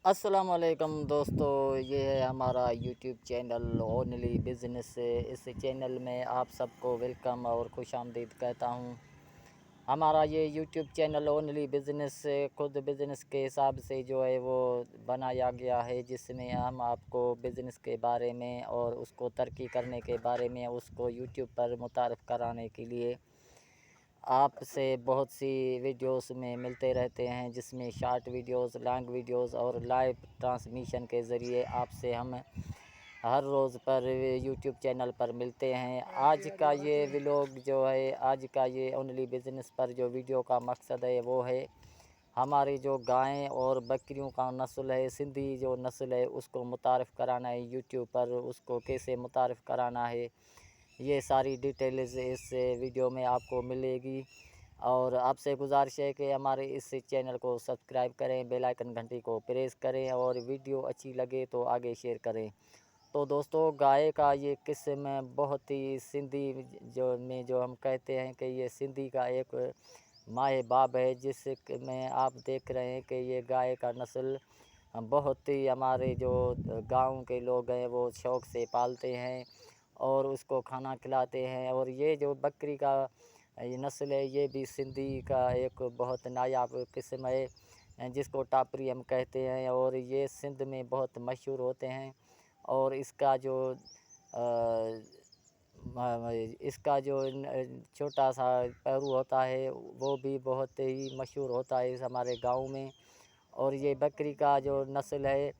السلام علیکم دوستو، یہ ہے ہمارا یوٹیوب چینل اونلی بزنس۔ اس چینل میں آپ سب کو ویلکم اور خوش آمدید کہتا ہوں۔ ہمارا یہ یوٹیوب چینل اونلی بزنس خود بزنس کے حساب سے جو ہے وہ بنایا گیا ہے، جس میں ہم آپ کو بزنس کے بارے میں اور اس کو ترقی کرنے کے بارے میں اس کو یوٹیوب پر متعارف کرانے کے لیے آپ سے بہت سی ویڈیوز میں ملتے رہتے ہیں، جس میں شارٹ ویڈیوز، لانگ ویڈیوز اور لائیو ٹرانسمیشن کے ذریعے آپ سے ہم ہر روز پر یوٹیوب چینل پر ملتے ہیں۔ آج کا یہ ولاگ جو ہے، آج کا یہ اونلی بزنس پر جو ویڈیو کا مقصد ہے وہ ہے ہماری جو گائیں اور بکریوں کا نسل ہے، سندھی جو نسل ہے، اس کو متعارف کرانا ہے یوٹیوب پر۔ اس کو کیسے متعارف کرانا ہے، یہ ساری ڈیٹیلز اس ویڈیو میں آپ کو ملے گی۔ اور آپ سے گزارش ہے کہ ہمارے اس چینل کو سبسکرائب کریں، بیل آئیکن گھنٹی کو پریس کریں اور ویڈیو اچھی لگے تو آگے شیئر کریں۔ تو دوستو، گائے کا یہ قسم بہت ہی سندھی جو ہم کہتے ہیں کہ یہ سندھی کا ایک ماہ باب ہے، جس میں آپ دیکھ رہے ہیں کہ یہ گائے کا نسل بہت ہی ہمارے جو گاؤں کے لوگ ہیں وہ شوق سے پالتے ہیں اور اس کو کھانا کھلاتے ہیں۔ اور یہ جو بکری کا یہ نسل ہے، یہ بھی سندھی کا ایک بہت نایاب قسم ہے، جس کو ٹاپری ہم کہتے ہیں، اور یہ سندھ میں بہت مشہور ہوتے ہیں۔ اور اس کا جو چھوٹا سا پیرو ہوتا ہے وہ بھی بہت ہی مشہور ہوتا ہے ہمارے گاؤں میں۔ اور یہ بکری کا جو نسل ہے،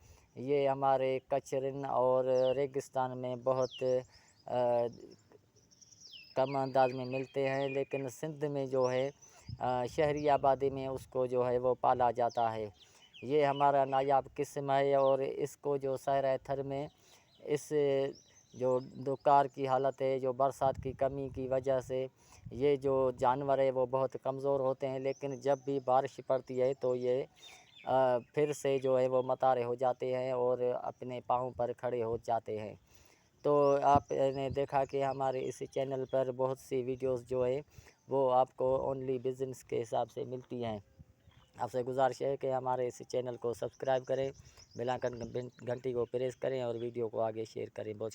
یہ ہمارے کچرن اور ریگستان میں بہت کم انداز میں ملتے ہیں، لیکن سندھ میں جو ہے شہری آبادی میں اس کو جو ہے وہ پالا جاتا ہے۔ یہ ہمارا نایاب قسم ہے، اور اس کو جو صحرائے تھر میں اس جو دکار کی حالت ہے، جو برسات کی کمی کی وجہ سے یہ جو جانور ہے وہ بہت کمزور ہوتے ہیں، لیکن جب بھی بارش پڑتی ہے تو یہ پھر سے جو ہے وہ متارے ہو جاتے ہیں اور اپنے پاؤں پر کھڑے ہو جاتے ہیں۔ تو آپ نے دیکھا کہ ہمارے اس چینل پر بہت سی ویڈیوز جو ہے وہ آپ کو اونلی بزنس کے حساب سے ملتی ہیں۔ آپ سے گزارش ہے کہ ہمارے اس چینل کو سبسکرائب کریں، بیل آئیکن گھنٹی کو پریس کریں اور ویڈیو کو آگے شیئر کریں۔ بہت